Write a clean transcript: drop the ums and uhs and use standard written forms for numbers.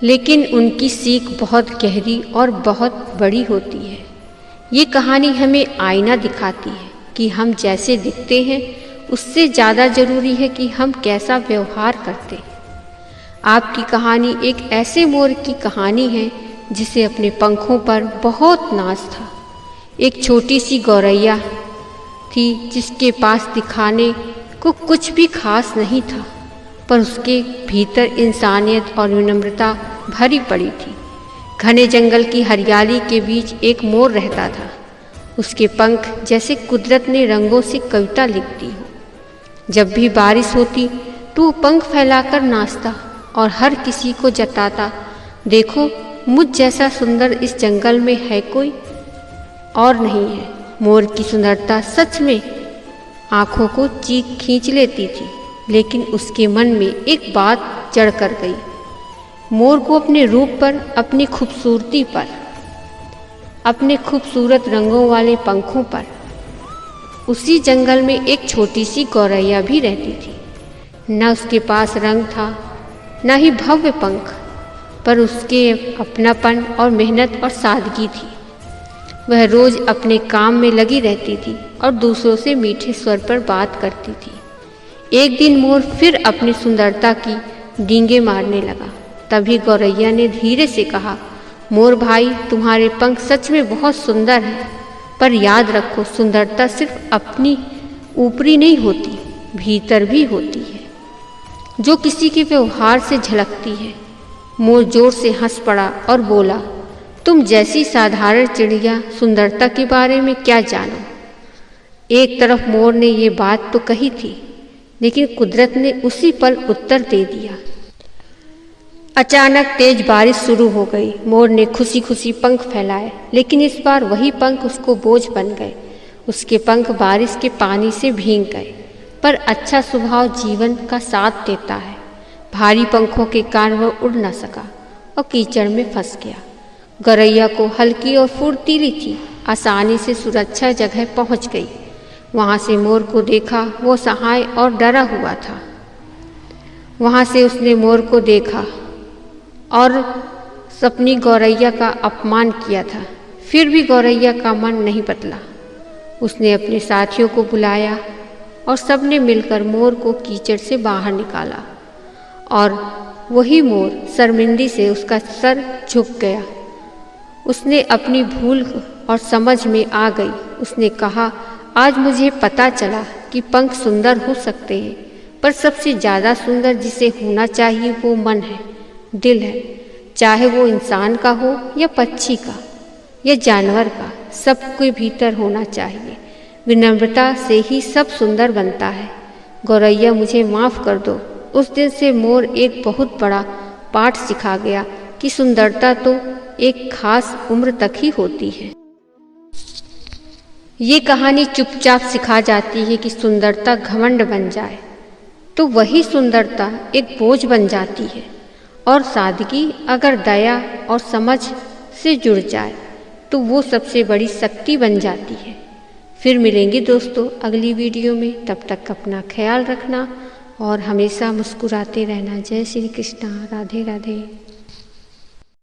लेकिन उनकी सीख बहुत गहरी और बहुत बड़ी होती है। ये कहानी हमें आईना दिखाती है कि हम जैसे दिखते हैं उससे ज़्यादा ज़रूरी है कि हम कैसा व्यवहार करते हैं। आपकी कहानी एक ऐसे मोर की कहानी है जिसे अपने पंखों पर बहुत नाज था। एक छोटी सी गौरैया थी जिसके पास दिखाने को कुछ भी खास नहीं था, पर उसके भीतर इंसानियत और विनम्रता भरी पड़ी थी। घने जंगल की हरियाली के बीच एक मोर रहता था। उसके पंख जैसे कुदरत ने रंगों से कविता लिख दी हो। जब भी बारिश होती तो वो पंख फैलाकर नाचता और हर किसी को जताता, देखो मुझ जैसा सुंदर इस जंगल में है कोई और नहीं है। मोर की सुंदरता सच में आँखों को खींच लेती थी, लेकिन उसके मन में एक बात जड़ कर गई। मोर को अपने रूप पर, अपनी खूबसूरती पर, अपने खूबसूरत रंगों वाले पंखों पर उसी जंगल में एक छोटी सी गौरैया भी रहती थी। न उसके पास रंग था, न ही भव्य पंख, पर उसके अपनापन और मेहनत और सादगी थी। वह रोज अपने काम में लगी रहती थी और दूसरों से मीठे स्वर पर बात करती थी। एक दिन मोर फिर अपनी सुंदरता की डींगे मारने लगा। तभी गौरैया ने धीरे से कहा, मोर भाई, तुम्हारे पंख सच में बहुत सुंदर हैं, पर याद रखो सुंदरता सिर्फ अपनी ऊपरी नहीं होती, भीतर भी होती है, जो किसी के व्यवहार से झलकती है। मोर जोर से हंस पड़ा और बोला, तुम जैसी साधारण चिड़िया सुंदरता के बारे में क्या जानो। एक तरफ मोर ने ये बात तो कही थी, लेकिन कुदरत ने उसी पल उत्तर दे दिया। अचानक तेज बारिश शुरू हो गई। मोर ने खुशी खुशी पंख फैलाए, लेकिन इस बार वही पंख उसको बोझ बन गए। उसके पंख बारिश के पानी से भीग गए, पर अच्छा स्वभाव जीवन का साथ देता है। भारी पंखों के कारण वह उड़ न सका और कीचड़ में फंस गया। गौरैया को हल्की और फुर्तीली थी, आसानी से सुरक्षा जगह पहुंच गई। वहां से मोर को देखा, वो सहाय और डरा हुआ था। वहां से उसने मोर को देखा और अपनी गौरैया का अपमान किया था। फिर भी गौरैया का मन नहीं बदला। उसने अपने साथियों को बुलाया और सबने मिलकर मोर को कीचड़ से बाहर निकाला, और वही मोर शर्मिंदी से उसका सर झुक गया। उसने अपनी भूल और समझ में आ गई। उसने कहा, आज मुझे पता चला कि पंख सुंदर हो सकते हैं, पर सबसे ज़्यादा सुंदर जिसे होना चाहिए वो मन है, दिल है। चाहे वो इंसान का हो या पक्षी का या जानवर का, सबके भीतर होना चाहिए। विनम्रता से ही सब सुंदर बनता है। गौरैया, मुझे माफ़ कर दो। उस दिन से मोर एक बहुत बड़ा पाठ सिखा गया कि सुंदरता तो एक खास उम्र तक ही होती है। ये कहानी चुपचाप सिखा जाती है कि सुंदरता घमंड बन जाए तो वही सुंदरता एक बोझ बन जाती है, और सादगी अगर दया और समझ से जुड़ जाए तो वो सबसे बड़ी शक्ति बन जाती है। फिर मिलेंगे दोस्तों अगली वीडियो में। तब तक अपना ख्याल रखना और हमेशा मुस्कुराते रहना। जय श्री कृष्णा। राधे राधे।